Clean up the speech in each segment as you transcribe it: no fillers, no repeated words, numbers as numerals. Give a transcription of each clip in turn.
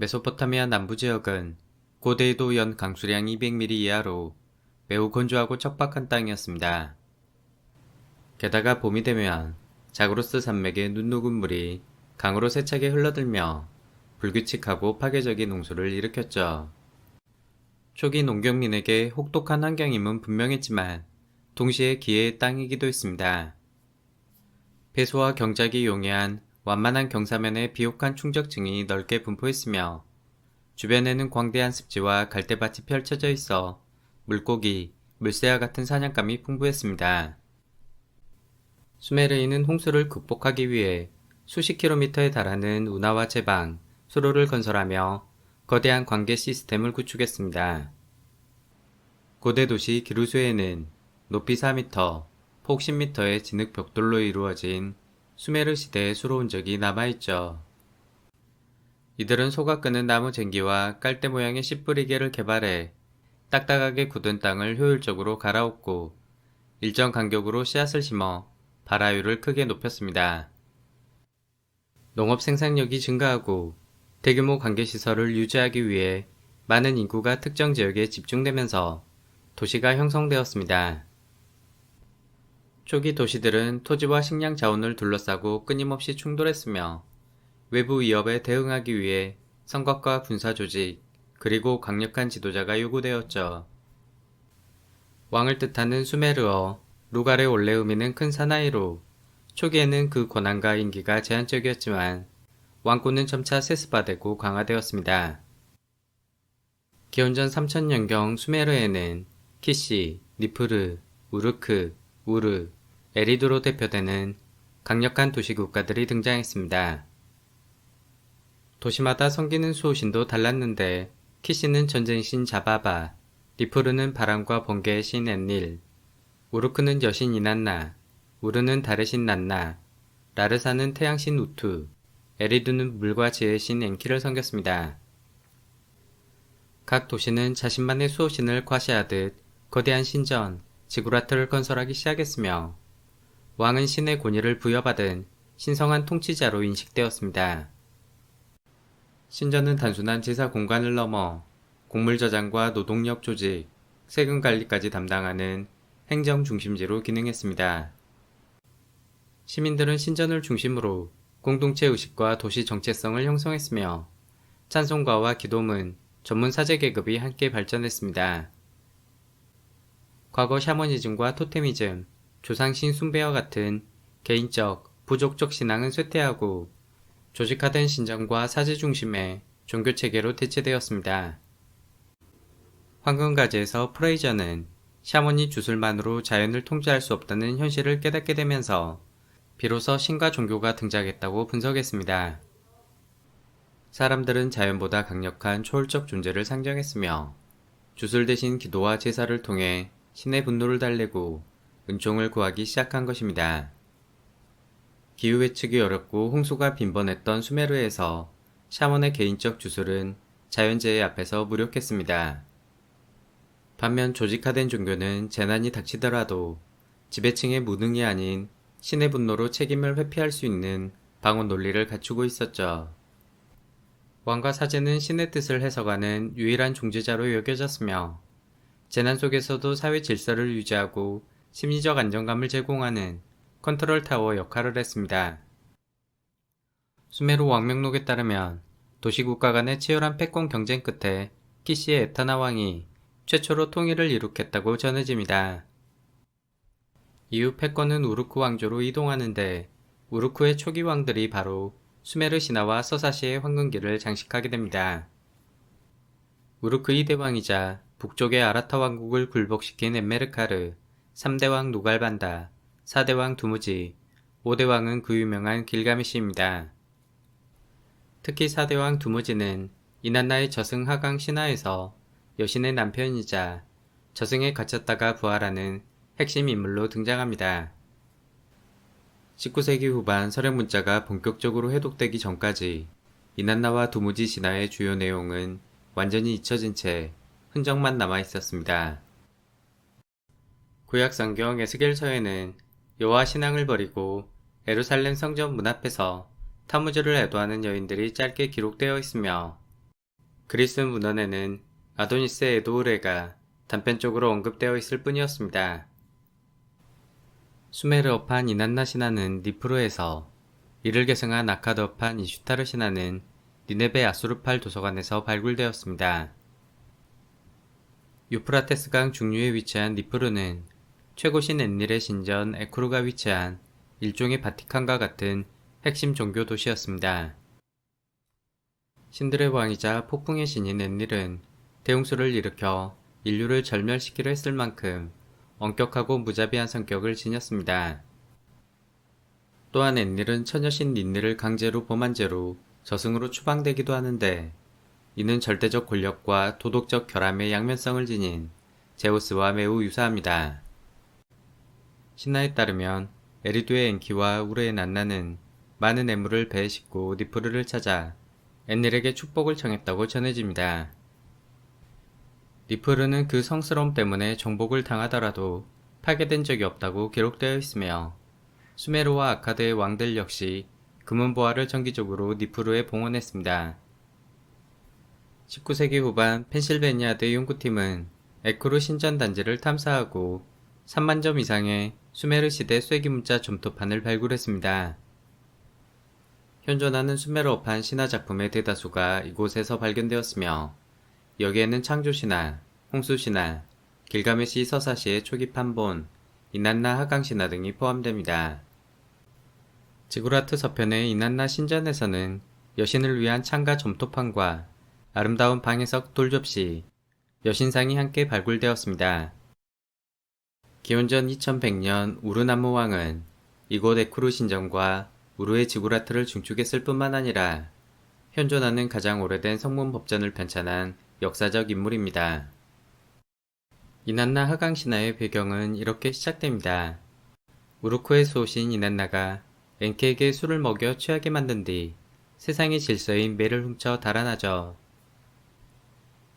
메소포타미아 남부 지역은 고대에도 연 강수량 200mm 이하로 매우 건조하고 척박한 땅이었습니다. 게다가 봄이 되면 자그로스 산맥의 눈 녹은 물이 강으로 세차게 흘러들며 불규칙하고 파괴적인 홍수를 일으켰죠. 초기 농경민에게 혹독한 환경임은 분명했지만 동시에 기회의 땅이기도 했습니다. 배수와 경작이 용이한 완만한 경사면에 비옥한 충적층이 넓게 분포했으며 주변에는 광대한 습지와 갈대밭이 펼쳐져 있어 물고기, 물새와 같은 사냥감이 풍부했습니다. 수메르인은 홍수를 극복하기 위해 수십 킬로미터에 달하는 운하와 제방, 수로를 건설하며 거대한 관계 시스템을 구축했습니다. 고대 도시 기루수에는 높이 4m, 폭 10m의 진흙 벽돌로 이루어진 수메르 시대의 수로 흔적이 남아있죠. 이들은 소가 끄는 나무 쟁기와 깔대 모양의 씨뿌리개를 개발해 딱딱하게 굳은 땅을 효율적으로 갈아엎고 일정 간격으로 씨앗을 심어 발화율을 크게 높였습니다. 농업 생산력이 증가하고 대규모 관계시설을 유지하기 위해 많은 인구가 특정 지역에 집중되면서 도시가 형성되었습니다. 초기 도시들은 토지와 식량 자원을 둘러싸고 끊임없이 충돌했으며 외부 위협에 대응하기 위해 성곽과 군사 조직, 그리고 강력한 지도자가 요구되었죠. 왕을 뜻하는 수메르어, 루갈의 원래 의미는 큰 사나이로 초기에는 그 권한과 인기가 제한적이었지만 왕권은 점차 세습화되고 강화되었습니다. 기원전 3000년경 수메르에는 키시, 니프르, 우르크, 우르, 에리드로 대표되는 강력한 도시국가들이 등장했습니다. 도시마다 섬기는 수호신도 달랐는데 키시는 전쟁신 자바바, 니프르는 바람과 번개의 신 엔릴, 우르크는 여신 이난나, 우르는 달의 신 난나, 라르사는 태양신 우투, 에리두는 물과 지혜의 신 엔키를 섬겼습니다. 각 도시는 자신만의 수호신을 과시하듯 거대한 신전, 지구라트를 건설하기 시작했으며 왕은 신의 권위를 부여받은 신성한 통치자로 인식되었습니다. 신전은 단순한 제사 공간을 넘어 곡물 저장과 노동력 조직, 세금 관리까지 담당하는 행정 중심지로 기능했습니다. 시민들은 신전을 중심으로 공동체 의식과 도시 정체성을 형성했으며 찬송가와 기도문, 전문 사제 계급이 함께 발전했습니다. 과거 샤머니즘과 토테미즘, 조상신 숭배와 같은 개인적, 부족적 신앙은 쇠퇴하고 조직화된 신전과 사제 중심의 종교체계로 대체되었습니다. 황금가지에서 프레이저는 샤머니 주술만으로 자연을 통제할 수 없다는 현실을 깨닫게 되면서 비로소 신과 종교가 등장했다고 분석했습니다. 사람들은 자연보다 강력한 초월적 존재를 상정했으며 주술 대신 기도와 제사를 통해 신의 분노를 달래고 은총을 구하기 시작한 것입니다. 기후 예측이 어렵고 홍수가 빈번했던 수메르에서 샤먼의 개인적 주술은 자연재해 앞에서 무력했습니다. 반면 조직화된 종교는 재난이 닥치더라도 지배층의 무능이 아닌 신의 분노로 책임을 회피할 수 있는 방어 논리를 갖추고 있었죠. 왕과 사제는 신의 뜻을 해석하는 유일한 중재자로 여겨졌으며 재난 속에서도 사회 질서를 유지하고 심리적 안정감을 제공하는 컨트롤 타워 역할을 했습니다. 수메르 왕명록에 따르면 도시국가 간의 치열한 패권 경쟁 끝에 키시의 에타나 왕이 최초로 통일을 이룩했다고 전해집니다. 이후 패권은 우르크 왕조로 이동하는데 우르크의 초기 왕들이 바로 수메르 신화와 서사시의 황금기를 장식하게 됩니다. 우르크 2대 왕이자 북쪽의 아라타 왕국을 굴복시킨 엠메르카르, 3대 왕 누갈반다, 4대 왕 두무지, 5대 왕은 그 유명한 길가메시입니다. 특히 4대 왕 두무지는 이난나의 저승 하강 신화에서 여신의 남편이자 저승에 갇혔다가 부활하는 핵심 인물로 등장합니다. 19세기 후반 서력 문자가 본격적으로 해독되기 전까지 이난나와 두무지 신화의 주요 내용은 완전히 잊혀진 채 흔적만 남아 있었습니다. 구약 성경 에스겔서에는 여호와 신앙을 버리고 예루살렘 성전 문 앞에서 타무즈를 애도하는 여인들이 짧게 기록되어 있으며 그리스 문헌에는 아도니스의 에도우레가 단편적으로 언급되어 있을 뿐이었습니다. 수메르어판 이난나 신화는 니프루에서, 이를 계승한 아카드어판 이슈타르 신화는 니네베 아수르팔 도서관에서 발굴되었습니다. 유프라테스강 중류에 위치한 니프루는 최고신 엔닐의 신전 에쿠르가 위치한 일종의 바티칸과 같은 핵심 종교 도시였습니다. 신들의 왕이자 폭풍의 신인 엔닐은 대홍수를 일으켜 인류를 절멸시키려 했을 만큼 엄격하고 무자비한 성격을 지녔습니다. 또한 엔닐은 처녀신 닌니를 강제로 범한 죄로 저승으로 추방되기도 하는데, 이는 절대적 권력과 도덕적 결함의 양면성을 지닌 제우스와 매우 유사합니다. 신화에 따르면 에리두의 엔키와 우르의 난나는 많은 애물을 배에 싣고 니프르를 찾아 엔닐에게 축복을 청했다고 전해집니다. 니프르는 그 성스러움 때문에 정복을 당하더라도 파괴된 적이 없다고 기록되어 있으며, 수메르와 아카드의 왕들 역시 금은보화를 정기적으로 니프루에 봉헌했습니다. 19세기 후반 펜실베니아대 연구팀은 에쿠르 신전 단지를 탐사하고 3만 점 이상의 수메르 시대 쐐기문자 점토판을 발굴했습니다. 현존하는 수메르어판 신화작품의 대다수가 이곳에서 발견되었으며, 여기에는 창조신화, 홍수신화, 길가메시 서사시의 초기 판본, 이난나 하강신화 등이 포함됩니다. 지구라트 서편의 이난나 신전에서는 여신을 위한 창가 점토판과 아름다운 방해석 돌접시, 여신상이 함께 발굴되었습니다. 기원전 2100년 우르나무 왕은 이곳 에쿠르 신전과 우르의 지구라트를 중축했을 뿐만 아니라 현존하는 가장 오래된 성문 법전을 편찬한 역사적 인물입니다. 이난나 하강 신화의 배경은 이렇게 시작됩니다. 우르코의 수호신 이난나가 엔케에게 술을 먹여 취하게 만든 뒤 세상의 질서인 매를 훔쳐 달아나죠.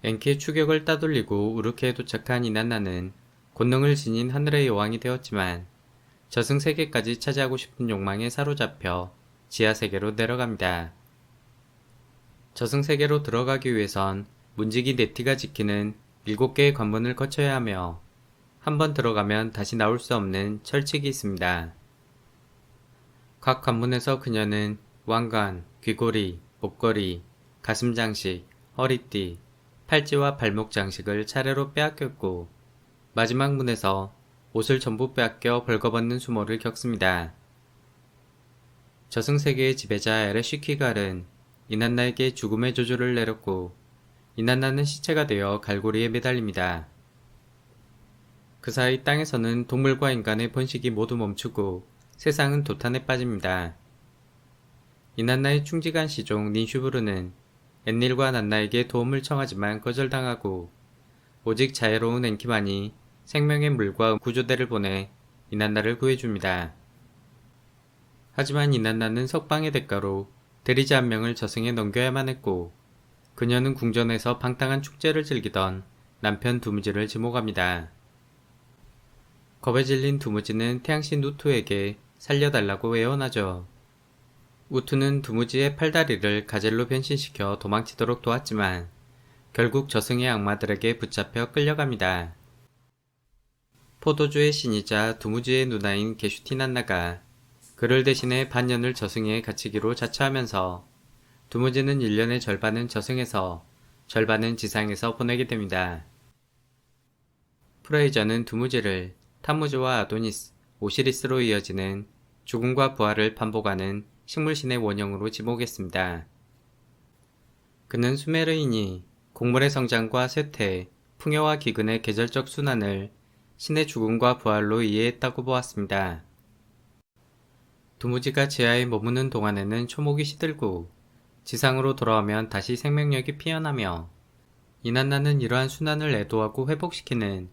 엔케의 추격을 따돌리고 우르케에 도착한 이난나는 권능을 지닌 하늘의 여왕이 되었지만, 저승세계까지 차지하고 싶은 욕망에 사로잡혀 지하세계로 내려갑니다. 저승세계로 들어가기 위해선 문지기 네티가 지키는 7개의 관문을 거쳐야 하며, 한번 들어가면 다시 나올 수 없는 철칙이 있습니다. 각 관문에서 그녀는 왕관, 귀고리, 목걸이, 가슴 장식, 허리띠, 팔찌와 발목 장식을 차례로 빼앗겼고, 마지막 문에서 옷을 전부 빼앗겨 벌거벗는 수모를 겪습니다. 저승세계의 지배자 에레시키갈은 이난나에게 죽음의 저주를 내렸고, 이난나는 시체가 되어 갈고리에 매달립니다. 그 사이 땅에서는 동물과 인간의 번식이 모두 멈추고 세상은 도탄에 빠집니다. 이난나의 충직한 시종 닌슈브르는 엔닐과 난나에게 도움을 청하지만 거절당하고, 오직 자애로운 엔키만이 생명의 물과 구조대를 보내 이난나를 구해줍니다. 하지만 이난나는 석방의 대가로 대리자 한 명을 저승에 넘겨야만 했고, 그녀는 궁전에서 방탕한 축제를 즐기던 남편 두무지를 지목합니다. 겁에 질린 두무지는 태양신 우투에게 살려달라고 애원하죠. 우투는 두무지의 팔다리를 가젤로 변신시켜 도망치도록 도왔지만 결국 저승의 악마들에게 붙잡혀 끌려갑니다. 포도주의 신이자 두무지의 누나인 게슈티난나가 그를 대신해 반년을 저승에 갇히기로 자처하면서, 두무지는 1년의 절반은 저승에서 절반은 지상에서 보내게 됩니다. 프레이저는 두무지를 타무즈와 아도니스, 오시리스로 이어지는 죽음과 부활을 반복하는 식물신의 원형으로 지목했습니다. 그는 수메르인이 곡물의 성장과 쇠퇴, 풍요와 기근의 계절적 순환을 신의 죽음과 부활로 이해했다고 보았습니다. 두무지가 지하에 머무는 동안에는 초목이 시들고 지상으로 돌아오면 다시 생명력이 피어나며, 이난나는 이러한 순환을 애도하고 회복시키는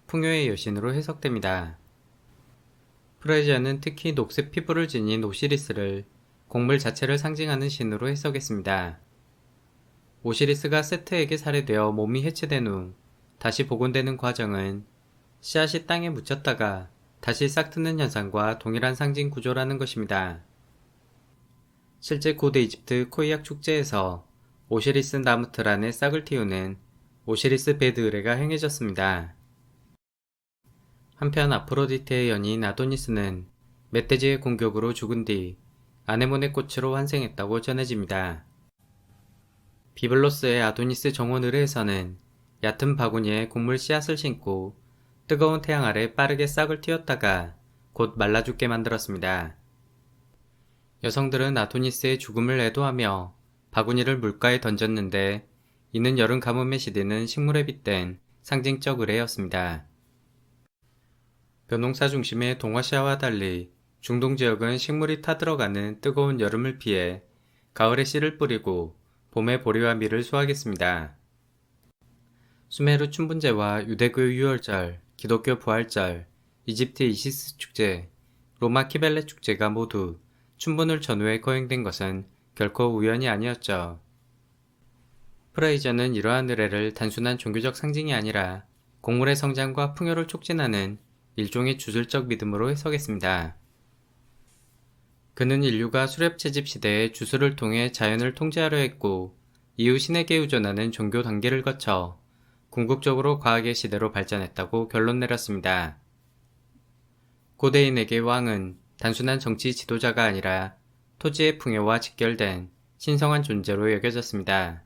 풍요의 여신으로 해석됩니다. 프레이저는 특히 녹색 피부를 지닌 오시리스를 곡물 자체를 상징하는 신으로 해석했습니다. 오시리스가 세트에게 살해되어 몸이 해체된 후 다시 복원되는 과정은 씨앗이 땅에 묻혔다가 다시 싹트는 현상과 동일한 상징 구조라는 것입니다. 실제 고대 이집트 코이악 축제에서 오시리스 나무틀 안에 싹을 틔우는 오시리스 베드 의뢰가 행해졌습니다. 한편 아프로디테의 연인 아도니스는 멧돼지의 공격으로 죽은 뒤 아네몬의 꽃으로 환생했다고 전해집니다. 비블로스의 아도니스 정원 의뢰에서는 얕은 바구니에 곡물 씨앗을 심고 뜨거운 태양 아래 빠르게 싹을 틔웠다가 곧 말라 죽게 만들었습니다. 여성들은 아도니스의 죽음을 애도하며 바구니를 물가에 던졌는데 이는 여름 가뭄에 시드는 식물에 빗댄 상징적 의뢰였습니다. 벼농사 중심의 동아시아와 달리 중동 지역은 식물이 타들어가는 뜨거운 여름을 피해 가을에 씨를 뿌리고 봄에 보리와 밀을 수확했습니다. 수메르 춘분제와 유대교의 유월절, 기독교 부활절, 이집트 이시스 축제, 로마 키벨레 축제가 모두 춘분을 전후에 거행된 것은 결코 우연이 아니었죠. 프레이저는 이러한 의뢰를 단순한 종교적 상징이 아니라 곡물의 성장과 풍요를 촉진하는 일종의 주술적 믿음으로 해석했습니다. 그는 인류가 수렵채집 시대에 주술을 통해 자연을 통제하려 했고 이후 신에게 의존하는 종교 단계를 거쳐 궁극적으로 과학의 시대로 발전했다고 결론 내렸습니다. 고대인에게 왕은 단순한 정치 지도자가 아니라 토지의 풍요와 직결된 신성한 존재로 여겨졌습니다.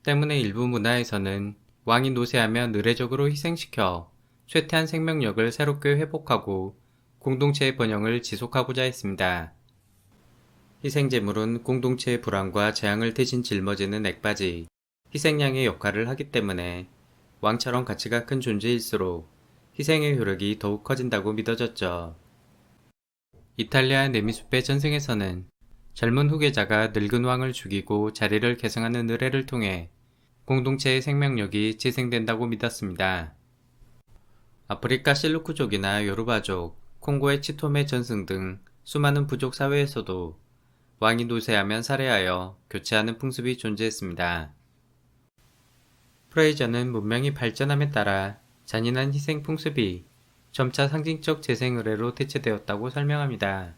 때문에 일부 문화에서는 왕이 노쇠하며 의례적으로 희생시켜 쇠퇴한 생명력을 새롭게 회복하고 공동체의 번영을 지속하고자 했습니다. 희생제물은 공동체의 불안과 재앙을 대신 짊어지는 액바지, 희생양의 역할을 하기 때문에 왕처럼 가치가 큰 존재일수록 희생의 효력이 더욱 커진다고 믿어졌죠. 이탈리아 네미숲의 전승에서는 젊은 후계자가 늙은 왕을 죽이고 자리를 계승하는 의례를 통해 공동체의 생명력이 재생된다고 믿었습니다. 아프리카 실루크족이나 요르바족, 콩고의 치토메 전승 등 수많은 부족 사회에서도 왕이 노쇠하면 살해하여 교체하는 풍습이 존재했습니다. 프레이저는 문명이 발전함에 따라 잔인한 희생 풍습이 점차 상징적 재생 의례로 대체되었다고 설명합니다.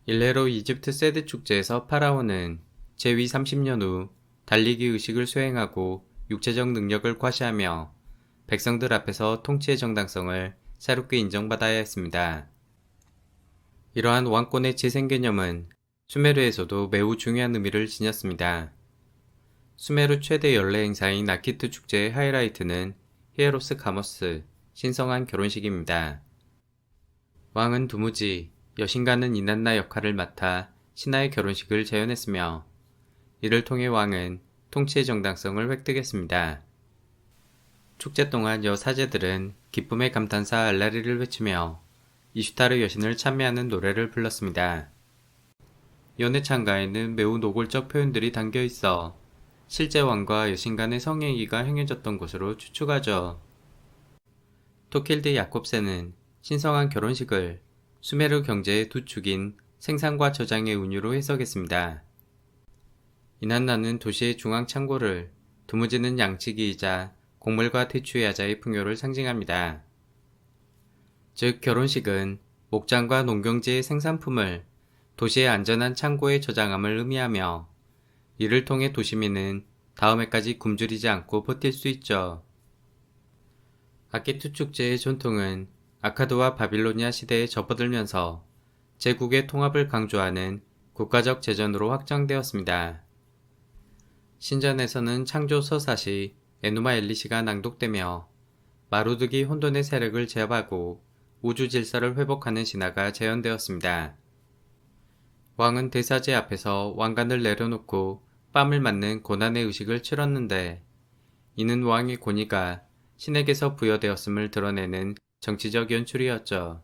일례로 이집트 세드 축제에서 파라오는 재위 30년 후 달리기 의식을 수행하고 육체적 능력을 과시하며 백성들 앞에서 통치의 정당성을 새롭게 인정받아야 했습니다. 이러한 왕권의 재생 개념은 수메르에서도 매우 중요한 의미를 지녔습니다. 수메르 최대 연례 행사인 나키트 축제의 하이라이트는 히에로스 가모스, 신성한 결혼식입니다. 왕은 두무지, 여신가는 이난나 역할을 맡아 신하의 결혼식을 재현했으며 이를 통해 왕은 통치의 정당성을 획득했습니다. 축제 동안 여사제들은 기쁨의 감탄사 알라리를 외치며 이슈타르 여신을 찬미하는 노래를 불렀습니다. 연애 창가에는 매우 노골적 표현들이 담겨 있어 실제 왕과 여신 간의 성행위가 행해졌던 것으로 추측하죠. 토킬드 야콥센은 신성한 결혼식을 수메르 경제의 두 축인 생산과 저장의 운유로 해석했습니다. 이난나는 도시의 중앙 창고를, 두무지는 양치기이자 곡물과 대추의 야자의 풍요를 상징합니다. 즉 결혼식은 목장과 농경지의 생산품을 도시의 안전한 창고에 저장함을 의미하며 이를 통해 도시민은 다음 해까지 굶주리지 않고 버틸 수 있죠. 아키투 축제의 전통은 아카드와 바빌로니아 시대에 접어들면서 제국의 통합을 강조하는 국가적 제전으로 확장되었습니다. 신전에서는 창조 서사시 에누마 엘리시가 낭독되며 마루드기 혼돈의 세력을 제압하고 우주 질서를 회복하는 신화가 재현되었습니다. 왕은 대사제 앞에서 왕관을 내려놓고 뺨을 맞는 고난의 의식을 치렀는데 이는 왕의 권위가 신에게서 부여되었음을 드러내는 정치적 연출이었죠.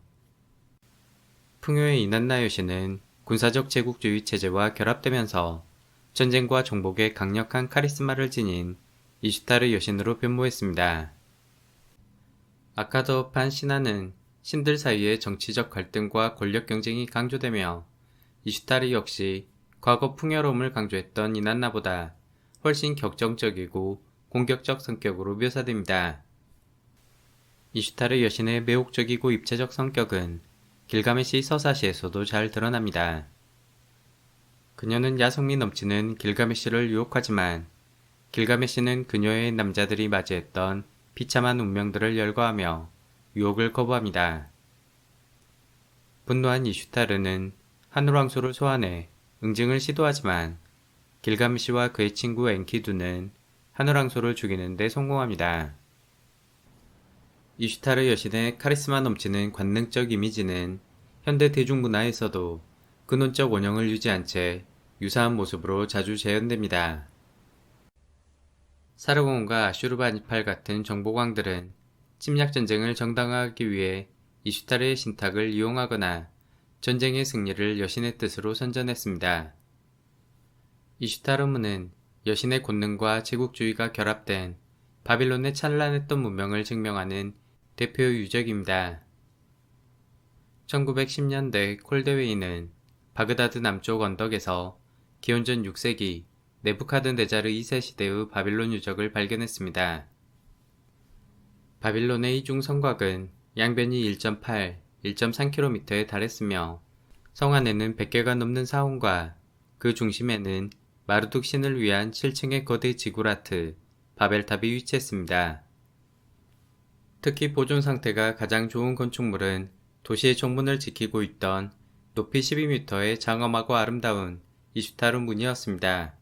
풍요의 이난나 여신은 군사적 제국주의 체제와 결합되면서 전쟁과 정복에 강력한 카리스마를 지닌 이슈타르 여신으로 변모했습니다. 아카드어판 신화는 신들 사이의 정치적 갈등과 권력 경쟁이 강조되며 이슈타르 역시 과거 풍요로움을 강조했던 이난나보다 훨씬 격정적이고 공격적 성격으로 묘사됩니다. 이슈타르 여신의 매혹적이고 입체적 성격은 길가메시 서사시에서도 잘 드러납니다. 그녀는 야성미 넘치는 길가메시를 유혹하지만 길가메시는 그녀의 남자들이 맞이했던 비참한 운명들을 열거하며 유혹을 거부합니다. 분노한 이슈타르는 하늘왕소를 소환해 응징을 시도하지만 길가메시와 그의 친구 엔키두는 하늘왕소를 죽이는 데 성공합니다. 이슈타르 여신의 카리스마 넘치는 관능적 이미지는 현대 대중문화에서도 근원적 원형을 유지한 채 유사한 모습으로 자주 재현됩니다. 사르곤과 아슈르바니팔 같은 정복왕들은 침략전쟁을 정당화하기 위해 이슈타르의 신탁을 이용하거나 전쟁의 승리를 여신의 뜻으로 선전했습니다. 이슈타르문은 여신의 권능과 제국주의가 결합된 바빌론의 찬란했던 문명을 증명하는 대표 유적입니다. 1910년대 콜데웨이는 바그다드 남쪽 언덕에서 기원전 6세기 네부카드네자르 2세 시대의 바빌론 유적을 발견했습니다. 바빌론의 이중 성곽은 양변이 1.8, 1.3km에 달했으며 성 안에는 100개가 넘는 사원과 그 중심에는 마르둑 신을 위한 7층의 거대 지구라트, 바벨탑이 위치했습니다. 특히 보존 상태가 가장 좋은 건축물은 도시의 정문을 지키고 있던 높이 12m의 장엄하고 아름다운 이슈타르 문이었습니다.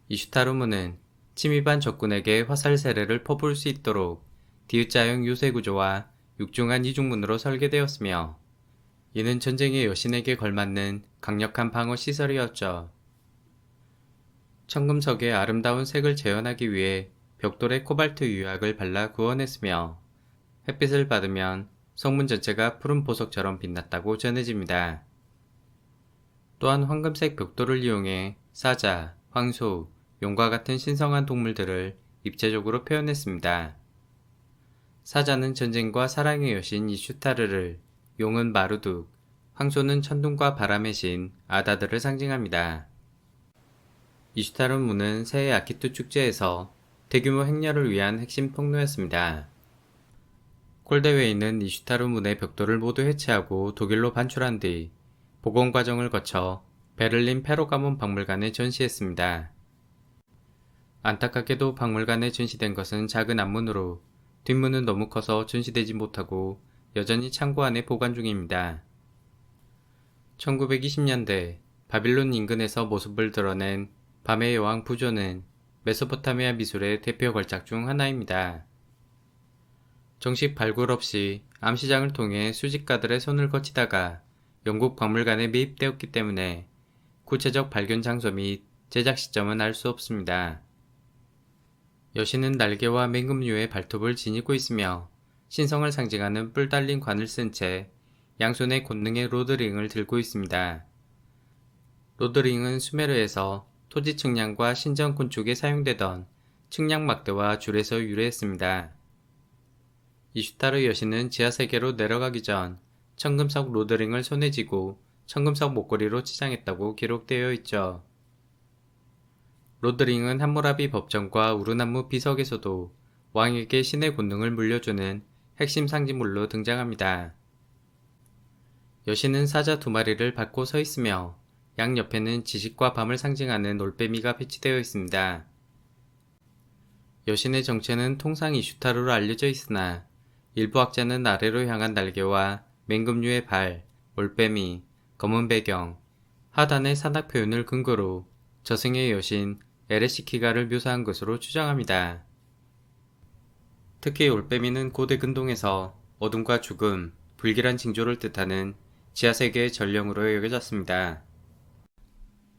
이슈타르 문은 침입한 적군에게 화살 세례를 퍼부을 수 있도록 디귿자형 요새 구조와 육중한 이중문으로 설계되었으며 이는 전쟁의 여신에게 걸맞는 강력한 방어 시설이었죠. 청금석의 아름다운 색을 재현하기 위해 벽돌에 코발트 유약을 발라 구원했으며 햇빛을 받으면 성문 전체가 푸른 보석처럼 빛났다고 전해집니다. 또한 황금색 벽돌을 이용해 사자, 황소, 용과 같은 신성한 동물들을 입체적으로 표현했습니다. 사자는 전쟁과 사랑의 여신 이슈타르를, 용은 마르둑, 황소는 천둥과 바람의 신 아다드를 상징합니다. 이슈타르 문은 새해 아키투 축제에서 대규모 행렬을 위한 핵심 통로였습니다. 콜데웨이는 이슈타르 문의 벽돌을 모두 해체하고 독일로 반출한 뒤 복원 과정을 거쳐 베를린 페로가몬 박물관에 전시했습니다. 안타깝게도 박물관에 전시된 것은 작은 앞문으로 뒷문은 너무 커서 전시되지 못하고 여전히 창고 안에 보관 중입니다. 1920년대 바빌론 인근에서 모습을 드러낸 밤의 여왕 부조는 메소포타미아 미술의 대표 걸작 중 하나입니다. 정식 발굴 없이 암시장을 통해 수집가들의 손을 거치다가 영국 박물관에 매입되었기 때문에 구체적 발견 장소 및 제작 시점은 알 수 없습니다. 여신은 날개와 맹금류의 발톱을 지니고 있으며 신성을 상징하는 뿔 달린 관을 쓴 채 양손에 권능의 로드링을 들고 있습니다. 로드링은 수메르에서 토지 측량과 신전 건축에 사용되던 측량 막대와 줄에서 유래했습니다. 이슈타르 여신은 지하세계로 내려가기 전 청금석 로드링을 손에 쥐고 청금석 목걸이로 치장했다고 기록되어 있죠. 로드링은 함무라비 법전과 우르나무 비석에서도 왕에게 신의 권능을 물려주는 핵심 상징물로 등장합니다. 여신은 사자 2마리를 밟고 서 있으며 양옆에는 지식과 밤을 상징하는 올빼미가 배치되어 있습니다. 여신의 정체는 통상 이슈타르로 알려져 있으나 일부 학자는 아래로 향한 날개와 맹금류의 발, 올빼미, 검은 배경, 하단의 산악 표현을 근거로 저승의 여신 에레시키가를 묘사한 것으로 추정합니다. 특히 올빼미는 고대 근동에서 어둠과 죽음, 불길한 징조를 뜻하는 지하세계의 전령으로 여겨졌습니다.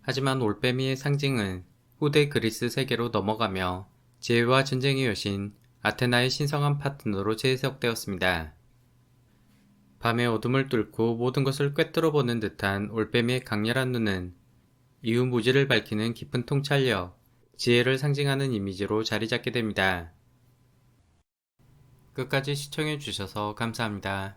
하지만 올빼미의 상징은 후대 그리스 세계로 넘어가며 지혜와 전쟁의 여신 아테나의 신성한 파트너로 재해석되었습니다. 밤의 어둠을 뚫고 모든 것을 꿰뚫어 보는 듯한 올빼미의 강렬한 눈은 이후 무지를 밝히는 깊은 통찰력, 지혜를 상징하는 이미지로 자리잡게 됩니다. 끝까지 시청해주셔서 감사합니다.